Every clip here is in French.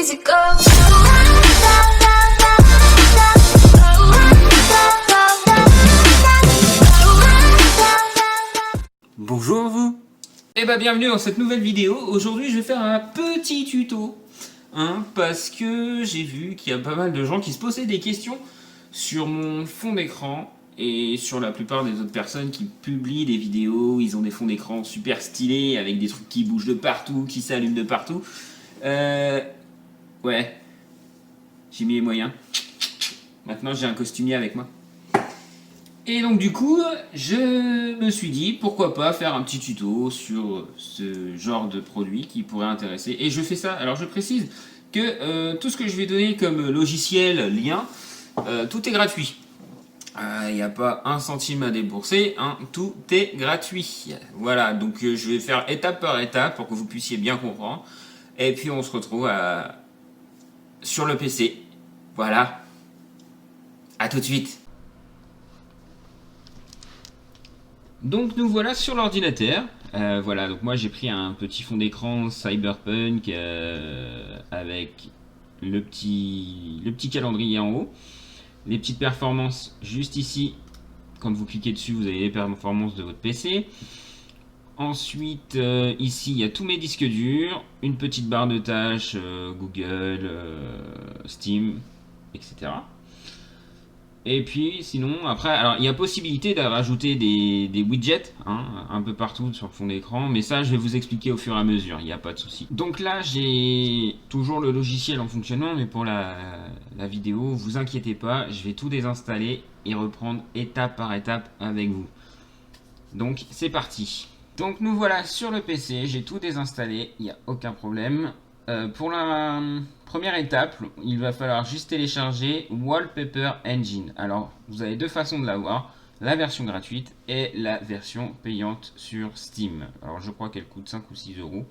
easy go. Bonjour vous. Et bah bienvenue dans cette nouvelle vidéo. Aujourd'hui je vais faire un petit tuto, parce que j'ai vu qu'il y a pas mal de gens qui se posaient des questions sur mon fond d'écran et sur la plupart des autres personnes qui publient des vidéos. Ils ont des fonds d'écran super stylés avec des trucs qui bougent de partout, qui s'allument de partout. Ouais, j'ai mis les moyens. Maintenant j'ai un costumier avec moi. Et donc du coup, je me suis dit pourquoi pas faire un petit tuto sur ce genre de produit qui pourrait intéresser. Et je fais ça. Alors je précise que tout ce que je vais donner comme logiciel, lien, tout est gratuit. Il n'y a pas un centime à débourser, tout est gratuit. Voilà, donc je vais faire étape par étape pour que vous puissiez bien comprendre. Et puis on se retrouve sur le PC. Voilà. À tout de suite. Donc nous voilà sur l'ordinateur. Voilà, donc moi j'ai pris un petit fond d'écran Cyberpunk avec le petit calendrier en haut, les petites performances juste ici. Quand vous cliquez dessus, vous avez les performances de votre PC. Ensuite, ici il y a tous mes disques durs, une petite barre de tâches, Google, Steam, etc. Et puis sinon après, alors il y a possibilité de rajouter des widgets un peu partout sur le fond d'écran, mais ça je vais vous expliquer au fur et à mesure, il n'y a pas de souci. Donc là j'ai toujours le logiciel en fonctionnement, mais pour la vidéo, vous inquiétez pas, je vais tout désinstaller et reprendre étape par étape avec vous. Donc c'est parti. Donc nous voilà sur le PC, j'ai tout désinstallé, il n'y a aucun problème. Pour la première étape, il va falloir juste télécharger Wallpaper Engine. Alors, vous avez deux façons de l'avoir, la version gratuite et la version payante sur Steam. Alors, je crois qu'elle coûte 5 ou 6 euros.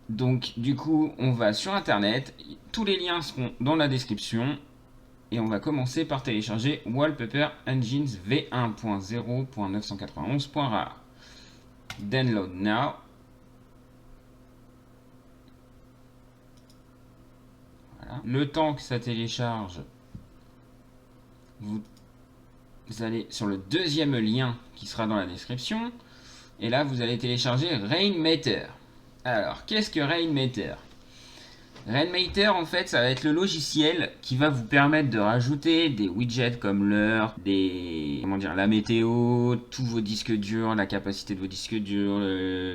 Donc, du coup, on va sur Internet. Tous les liens seront dans la description. Et on va commencer par télécharger Wallpaper Engines v1.0.991.rar. Download now. Le temps que ça télécharge, vous allez sur le deuxième lien qui sera dans la description. Et là, vous allez télécharger Rainmaker. Alors, qu'est-ce que Rainmaker? Rainmaker, en fait, ça va être le logiciel qui va vous permettre de rajouter des widgets comme l'heure, la météo, tous vos disques durs, la capacité de vos disques durs,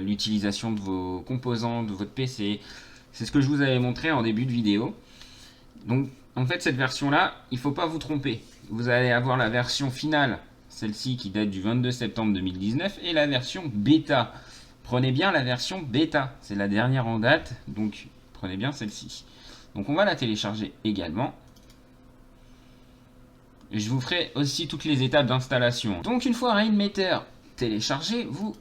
l'utilisation de vos composants de votre PC. C'est ce que je vous avais montré en début de vidéo. Donc, en fait, cette version-là, il ne faut pas vous tromper. Vous allez avoir la version finale, celle-ci qui date du 22 septembre 2019, et la version bêta. Prenez bien la version bêta, c'est la dernière en date, donc prenez bien celle-ci. Donc, on va la télécharger également. Et je vous ferai aussi toutes les étapes d'installation. Donc, une fois Rainmaker téléchargé, vous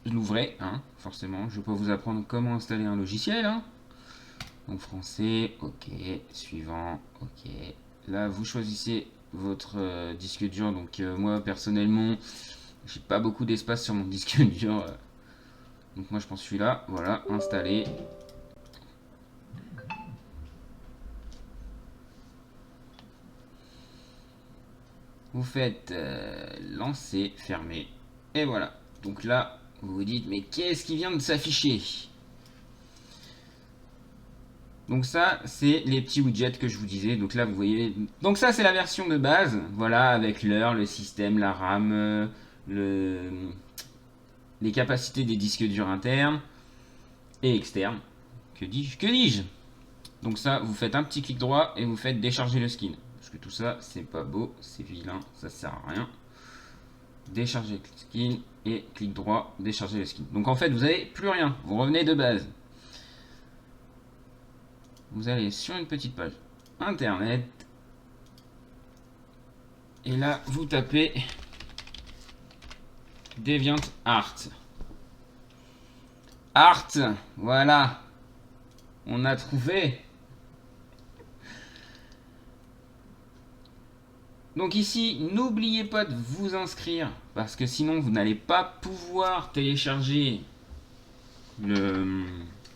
l'ouvrez, forcément. Je ne vais pas vous apprendre comment installer un logiciel, Donc français, ok, suivant, ok. Là, vous choisissez votre disque dur. Donc moi, personnellement, j'ai pas beaucoup d'espace sur mon disque dur. Donc moi, je pense celui-là. Voilà, installé. Vous faites lancer, fermer. Et voilà. Donc là, vous vous dites, mais qu'est-ce qui vient de s'afficher ? Donc ça, c'est les petits widgets que je vous disais. Donc là, vous voyez. Donc ça, c'est la version de base. Voilà, avec l'heure, le système, la RAM, les capacités des disques durs internes et externes. Que dis-je? Donc ça, vous faites un petit clic droit et vous faites décharger le skin. Parce que tout ça, c'est pas beau, c'est vilain, ça sert à rien. Décharger le skin et clic droit, décharger le skin. Donc en fait, vous n'avez plus rien. Vous revenez de base. Vous allez sur une petite page internet et là vous tapez DeviantArt. Voilà, on a trouvé. Donc ici, n'oubliez pas de vous inscrire parce que sinon vous n'allez pas pouvoir télécharger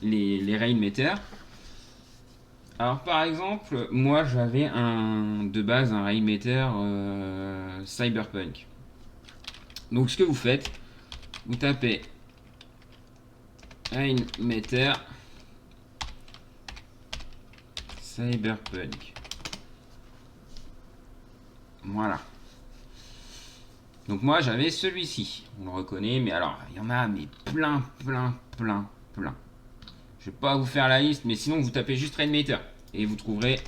les Rainmaker. Alors par exemple, moi j'avais de base un Rainmaker Cyberpunk. Donc ce que vous faites, vous tapez Rainmaker Cyberpunk. Voilà. Donc moi j'avais celui-ci, on le reconnaît, mais alors il y en a mais plein. Je vais pas vous faire la liste, mais sinon vous tapez juste Rainmaker et vous trouverez.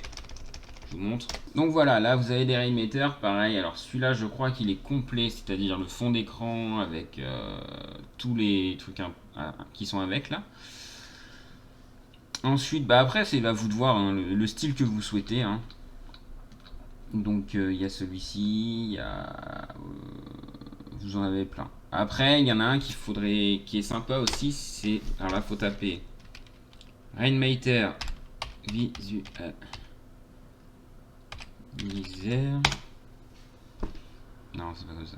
Je vous montre. Donc voilà, là vous avez des Rainmaker, pareil. Alors celui-là, je crois qu'il est complet, c'est-à-dire le fond d'écran avec tous les trucs qui sont avec là. Ensuite, bah après, c'est à vous de voir hein, le style que vous souhaitez. Hein. Donc il y a celui-ci, il y a, vous en avez plein. Après, il y en a un qui est sympa aussi. C'est, alors là, faut taper Rainmaker Visualizer. Non, c'est pas comme ça.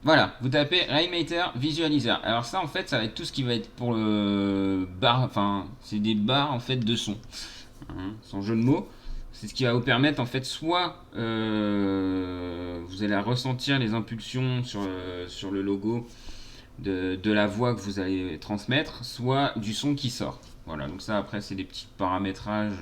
Voilà, vous tapez Rainmaker Visualizer. Alors ça, en fait, ça va être tout ce qui va être pour le bar. Enfin, c'est des barres en fait de son, hein, sans jeu de mots. C'est ce qui va vous permettre en fait soit vous allez ressentir les impulsions sur le logo de la voix que vous allez transmettre, soit du son qui sort. Voilà, donc ça après c'est des petits paramétrages.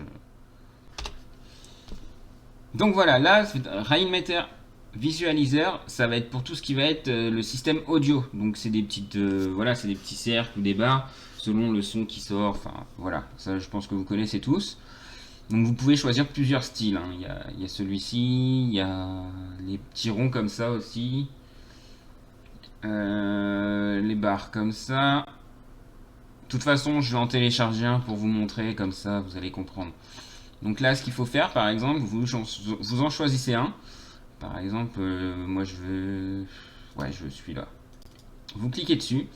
Donc voilà, là, Rainmaker Visualizer, ça va être pour tout ce qui va être le système audio. Donc c'est des petites, voilà, c'est des petits cercles ou des barres selon le son qui sort. Enfin voilà, ça je pense que vous connaissez tous. Donc vous pouvez choisir plusieurs styles. Hein. Il y a celui-ci, il y a les petits ronds comme ça aussi, les barres comme ça. De toute façon, je vais en télécharger un pour vous montrer, comme ça vous allez comprendre. Donc là, ce qu'il faut faire, par exemple, vous en choisissez un. Par exemple, moi je veux... Ouais, je veux celui-là. Vous cliquez dessus.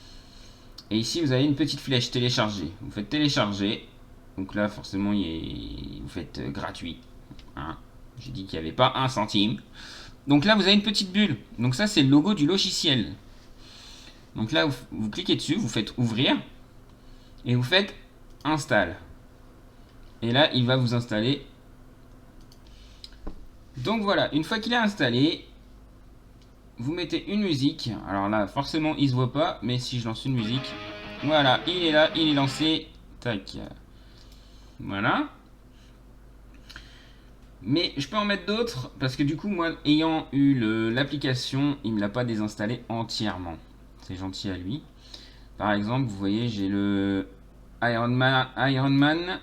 Et ici, vous avez une petite flèche télécharger. Vous faites télécharger. Donc là, forcément, vous faites gratuit. Hein. J'ai dit qu'il n'y avait pas un centime. Donc là, vous avez une petite bulle. Donc ça, c'est le logo du logiciel. Donc là, vous cliquez dessus, vous faites ouvrir. Et vous faites install. Et là, il va vous installer. Donc voilà, une fois qu'il est installé, vous mettez une musique. Alors là, forcément, il se voit pas, mais si je lance une musique, voilà, il est là, il est lancé. Tac. Voilà. Mais je peux en mettre d'autres, parce que du coup, moi, ayant eu l'application, il me l'a pas désinstallé entièrement. C'est gentil à lui. Par exemple, vous voyez, j'ai le Iron Man.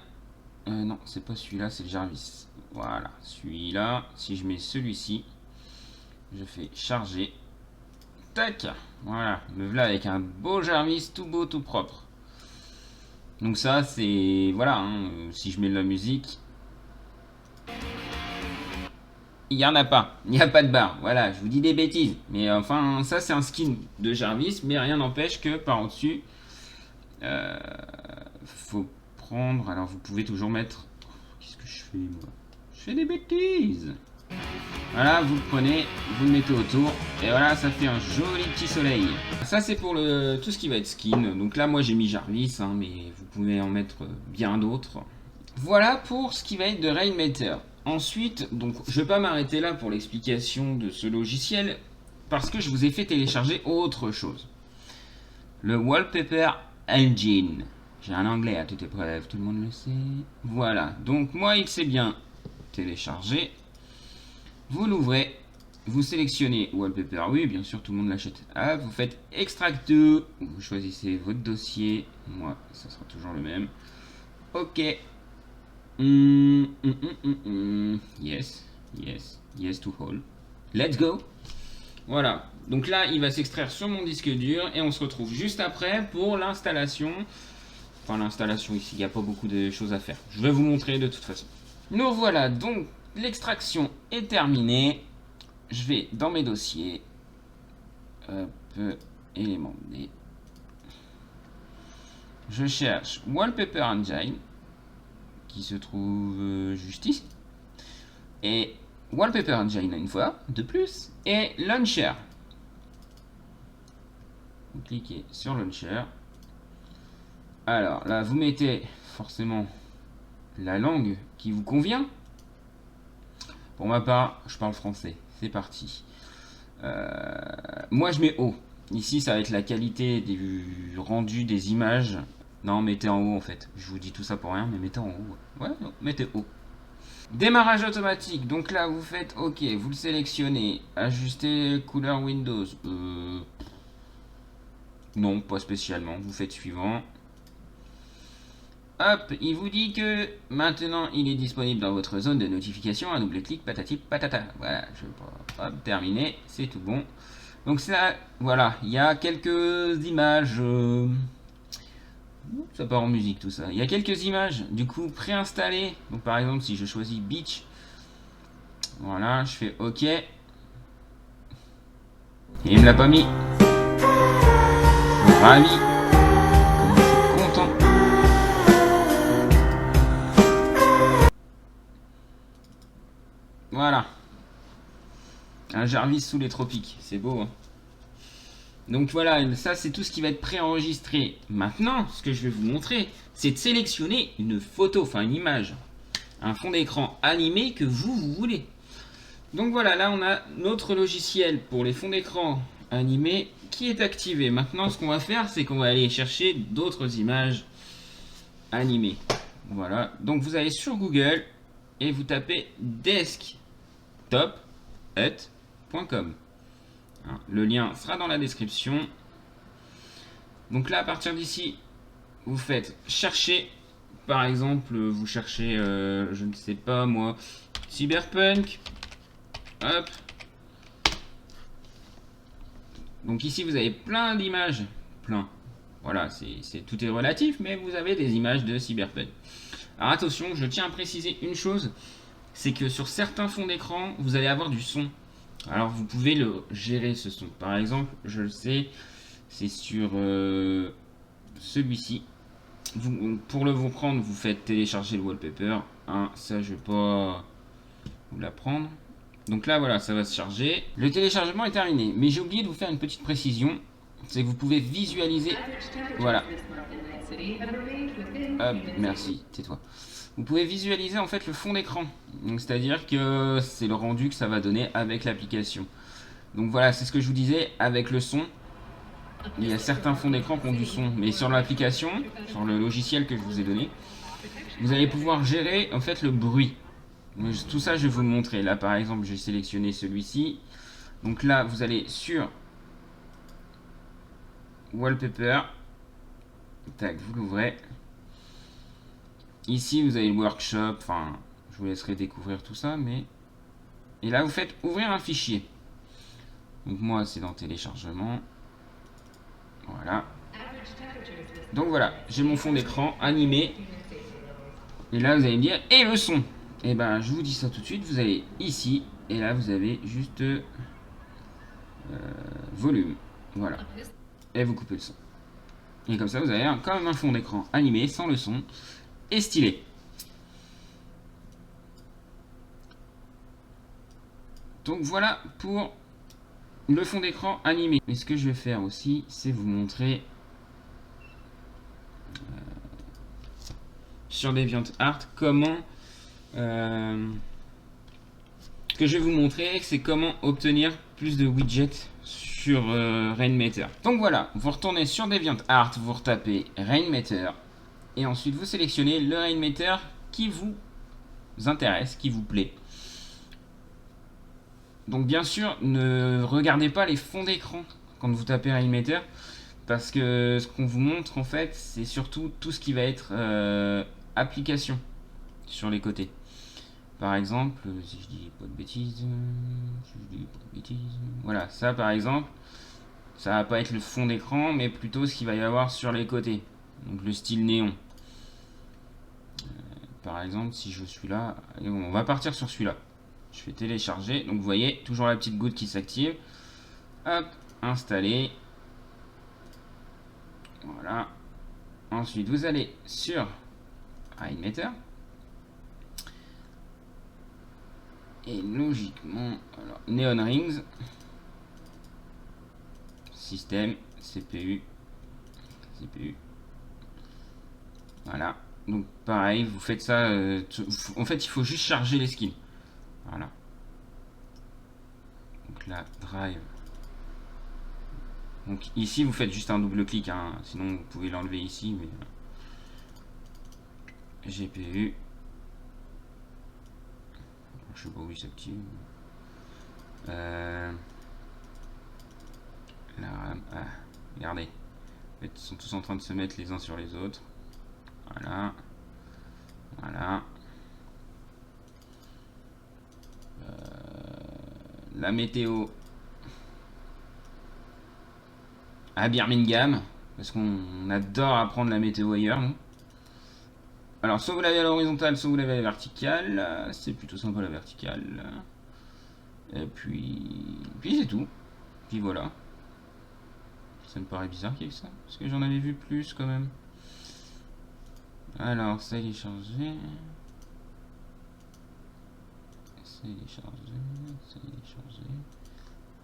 Non, c'est pas celui-là, c'est le Jarvis. Voilà, celui-là. Si je mets celui-ci, je fais charger. Tac. Voilà, me voilà avec un beau Jarvis tout beau, tout propre. Donc ça, c'est... Voilà, hein, si je mets de la musique... Il n'y en a pas. Il n'y a pas de barre. Voilà, je vous dis des bêtises. Mais enfin, ça, c'est un skin de Jarvis. Mais rien n'empêche que par en-dessus, faut prendre... Alors, vous pouvez toujours mettre... Qu'est-ce que je fais, moi? Je fais des bêtises. Voilà, vous le prenez, vous le mettez autour, et voilà, ça fait un joli petit soleil. Ça, c'est pour tout ce qui va être skin. Donc là, moi, j'ai mis Jarvis, hein, mais vous pouvez en mettre bien d'autres. Voilà pour ce qui va être de Rainmaker. Ensuite, donc, je vais pas m'arrêter là pour l'explication de ce logiciel, parce que je vous ai fait télécharger autre chose. Le Wallpaper Engine. J'ai un anglais à toute épreuve, tout le monde le sait. Voilà, donc moi, il s'est bien téléchargé. Vous l'ouvrez, vous sélectionnez Wallpaper, oui, bien sûr, tout le monde l'achète. Ah, vous faites Extract to, vous choisissez votre dossier. Moi, ça sera toujours le même. Ok. Yes, yes, yes to all. Let's go. Voilà. Donc là, il va s'extraire sur mon disque dur et on se retrouve juste après pour l'installation. Enfin, l'installation ici, il n'y a pas beaucoup de choses à faire. Je vais vous montrer de toute façon. Nous voilà, donc l'extraction est terminée. Je vais dans mes dossiers. Élément D. Je cherche Wallpaper Engine, qui se trouve juste ici. Et Wallpaper Engine une fois, de plus. Et Launcher. cliquez sur Launcher. Alors là, vous mettez forcément la langue qui vous convient. Pour ma part, je parle français. C'est parti. Moi, je mets haut. Ici, ça va être la qualité du rendu des images. Non, mettez en haut en fait. Je vous dis tout ça pour rien, mais mettez en haut. Ouais, non, mettez haut. Démarrage automatique. Donc là, vous faites OK. Vous le sélectionnez. Ajuster couleur Windows. Non, pas spécialement. Vous faites suivant. Hop, il vous dit que maintenant il est disponible dans votre zone de notification. Un double clic, patati patata. Voilà, je vais pas. Hop, terminé, c'est tout bon. Donc ça, voilà, il y a quelques images. Ça part en musique tout ça. Il y a quelques images, du coup, préinstallées. Donc par exemple, si je choisis Beach, voilà, je fais OK. Et il me l'a pas mis. Ravi. Comme je suis content. Voilà. Un Jarvis sous les tropiques. C'est beau, hein. Donc voilà, ça c'est tout ce qui va être préenregistré. Maintenant, ce que je vais vous montrer, c'est de sélectionner une photo, enfin une image, un fond d'écran animé que vous voulez. Donc voilà, là on a notre logiciel pour les fonds d'écran animés qui est activé. Maintenant, ce qu'on va faire, c'est qu'on va aller chercher d'autres images animées. Voilà, donc vous allez sur Google et vous tapez desktop.com. Le lien sera dans la description. Donc là, à partir d'ici, vous faites chercher. Par exemple, vous cherchez, je ne sais pas moi, Cyberpunk. Hop. Donc ici, vous avez plein d'images. Plein. Voilà, tout est relatif, mais vous avez des images de Cyberpunk. Alors attention, je tiens à préciser une chose. C'est que sur certains fonds d'écran, vous allez avoir du son. Alors vous pouvez le gérer ce son. Par exemple, je le sais, c'est sur celui-ci. Pour le vous prendre, vous faites télécharger le wallpaper. Hein, ça, je vais pas vous l'apprendre. Donc là, voilà, ça va se charger. Le téléchargement est terminé. Mais j'ai oublié de vous faire une petite précision. C'est que vous pouvez visualiser. Voilà. Hop, merci, tais-toi. Vous pouvez visualiser en fait le fond d'écran. Donc c'est-à-dire que c'est le rendu que ça va donner avec l'application. Donc voilà, c'est ce que je vous disais avec le son. Il y a certains fonds d'écran qui ont du son, mais sur l'application, sur le logiciel que je vous ai donné, vous allez pouvoir gérer en fait le bruit. Tout ça, je vais vous le montrer. Là, par exemple, j'ai sélectionné celui-ci. Donc là, vous allez sur Wallpaper. Tac, vous l'ouvrez. Ici, vous avez le workshop. Enfin, je vous laisserai découvrir tout ça, mais... Et là, vous faites ouvrir un fichier. Donc moi, c'est dans téléchargement. Voilà. Donc voilà, j'ai mon fond d'écran animé. Et là, vous allez me dire, et le son? Et ben, je vous dis ça tout de suite. Vous allez ici, et là, vous avez juste volume. Voilà. Et vous coupez le son. Et comme ça, vous avez quand même un fond d'écran animé, sans le son, et stylé. Donc voilà pour le fond d'écran animé. Et ce que je vais faire aussi, c'est vous montrer sur DeviantArt comment... ce que je vais vous montrer, c'est comment obtenir plus de widgets sur Rainmeter. Donc voilà, vous retournez sur DeviantArt, vous retapez Rainmeter, et ensuite vous sélectionnez le Rainmeter qui vous intéresse, qui vous plaît. Donc bien sûr, ne regardez pas les fonds d'écran quand vous tapez Rainmeter, parce que ce qu'on vous montre en fait, c'est surtout tout ce qui va être application sur les côtés. Par exemple, si je dis pas de bêtises, voilà, ça par exemple, ça va pas être le fond d'écran, mais plutôt ce qu'il va y avoir sur les côtés. Donc le style néon. Par exemple, si je suis là, on va partir sur celui-là. Je fais télécharger, donc vous voyez, toujours la petite goutte qui s'active. Hop, installer. Voilà. Ensuite, vous allez sur Rainmeter. Et logiquement, alors, Neon Rings, système, CPU. Voilà. Donc pareil, vous faites ça. En fait, il faut juste charger les skins. Voilà. Donc là, drive. Donc ici, vous faites juste un double clic. Hein. Sinon, vous pouvez l'enlever ici. Mais GPU. Je sais pas où il s'active. La RAM. Ah, regardez. En fait, ils sont tous en train de se mettre les uns sur les autres. Voilà. Voilà. La météo à Birmingham. Parce qu'on adore apprendre la météo ailleurs, non? Alors, soit vous l'avez à l'horizontale, soit vous l'avez à la verticale. C'est plutôt sympa la verticale. Et puis c'est tout. Puis voilà. Ça me paraît bizarre qu'il y ait ça. Parce que j'en avais vu plus quand même. Alors, ça il est chargé. Ça il est chargé. Ça il est chargé.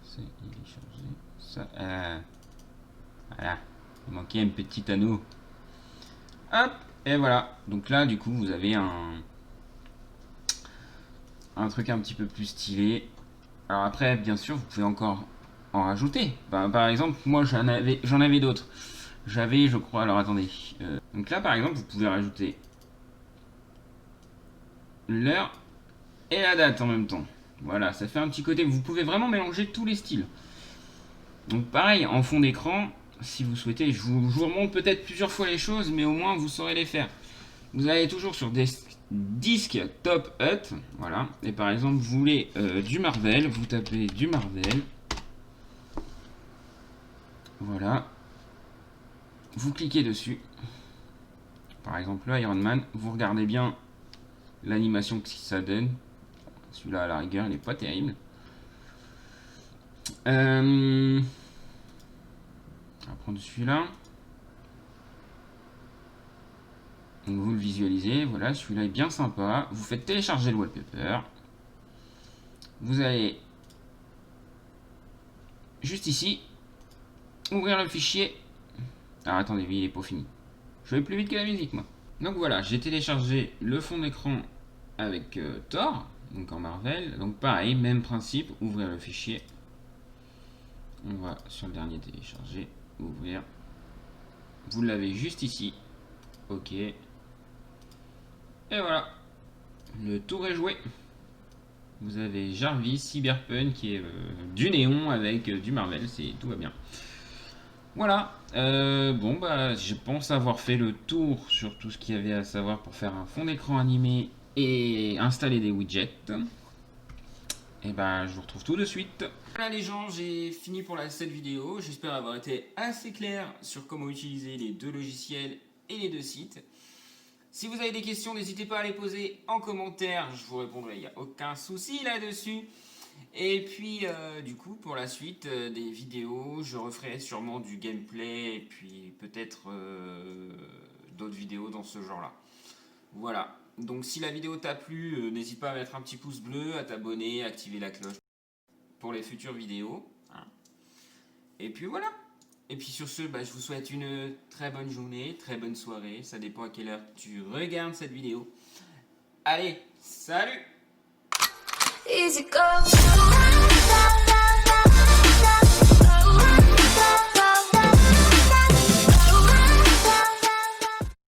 Ça il est chargé. Ça. Voilà. Il manquait un petit anneau. Hop. Et voilà. Donc là, du coup, vous avez un truc un petit peu plus stylé. Alors après, bien sûr, vous pouvez encore en rajouter. Par exemple, moi j'en avais d'autres. J'avais, je crois, alors attendez. Donc là, par exemple, vous pouvez rajouter l'heure et la date en même temps. Voilà, ça fait un petit côté. Vous pouvez vraiment mélanger tous les styles. Donc pareil, en fond d'écran, si vous souhaitez, je vous remonte peut-être plusieurs fois les choses, mais au moins vous saurez les faire. Vous allez toujours sur des disques Top Hut, voilà. Et par exemple, vous voulez du Marvel, vous tapez du Marvel. Voilà. Vous cliquez dessus. Par exemple, le Iron Man, vous regardez bien l'animation que ça donne. Celui-là, à la rigueur, il n'est pas terrible. On va prendre celui-là. Donc vous le visualisez, voilà, celui-là est bien sympa. Vous faites télécharger le wallpaper. Vous allez juste ici, ouvrir le fichier. Alors attendez, oui, il est pas fini. Je vais plus vite que la musique, moi. Donc voilà, j'ai téléchargé le fond d'écran avec Thor, donc en Marvel. Donc pareil, même principe, ouvrir le fichier. On va sur le dernier télécharger, ouvrir. Vous l'avez juste ici. Ok. Et voilà. Le tour est joué. Vous avez Jarvis, Cyberpunk qui est du néon avec du Marvel, tout va bien. Voilà, bon bah je pense avoir fait le tour sur tout ce qu'il y avait à savoir pour faire un fond d'écran animé et installer des widgets. Et ben je vous retrouve tout de suite. Voilà les gens, j'ai fini pour cette vidéo. J'espère avoir été assez clair sur comment utiliser les deux logiciels et les deux sites. Si vous avez des questions, n'hésitez pas à les poser en commentaire, je vous répondrai, il n'y a aucun souci là-dessus. Et puis du coup pour la suite des vidéos, je referai sûrement du gameplay et puis peut-être d'autres vidéos dans ce genre là. Voilà, donc si la vidéo t'a plu, n'hésite pas à mettre un petit pouce bleu, à t'abonner, à activer la cloche pour les futures vidéos, hein. Et puis voilà. Et puis sur ce, je vous souhaite une très bonne journée, très bonne soirée, ça dépend à quelle heure tu regardes cette vidéo. Allez, salut! Easy go.